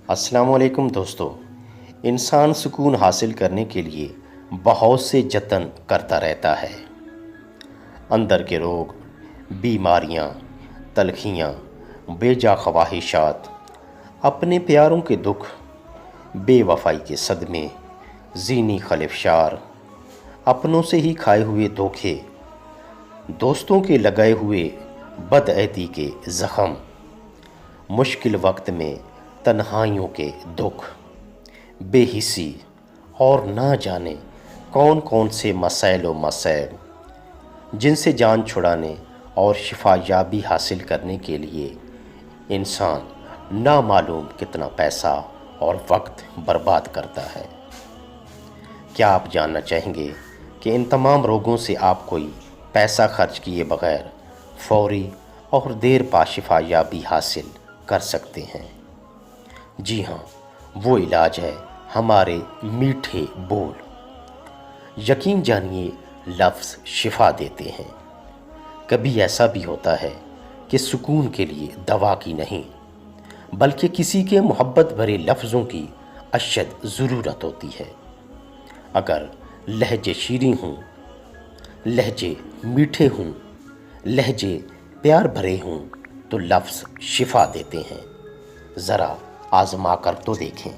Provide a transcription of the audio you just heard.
السلام علیکم دوستو۔ انسان سکون حاصل کرنے کے لیے بہت سے جتن کرتا رہتا ہے۔ اندر کے روگ، بیماریاں، تلخیاں، بے جا خواہشات، اپنے پیاروں کے دکھ، بے وفائی کے صدمے، ذہنی خلفشار، اپنوں سے ہی کھائے ہوئے دھوکے، دوستوں کے لگائے ہوئے بدعہدی کے زخم، مشکل وقت میں تنہائیوں کے دکھ، بے حسی اور نہ جانے کون کون سے مسائل و مسائل، جن سے جان چھڑانے اور شفا یابی حاصل کرنے کے لیے انسان نامعلوم کتنا پیسہ اور وقت برباد کرتا ہے۔ کیا آپ جاننا چاہیں گے کہ ان تمام روگوں سے آپ کوئی پیسہ خرچ کیے بغیر فوری اور دیر پا شفا یابی حاصل کر سکتے ہیں؟ جی ہاں، وہ علاج ہے ہمارے میٹھے بول۔ یقین جانیے، لفظ شفا دیتے ہیں۔ کبھی ایسا بھی ہوتا ہے کہ سکون کے لیے دوا کی نہیں، بلکہ کسی کے محبت بھرے لفظوں کی اشد ضرورت ہوتی ہے۔ اگر لہجے شیریں ہوں، لہجے میٹھے ہوں، لہجے پیار بھرے ہوں تو لفظ شفا دیتے ہیں۔ ذرا آزما کر تو دیکھیں۔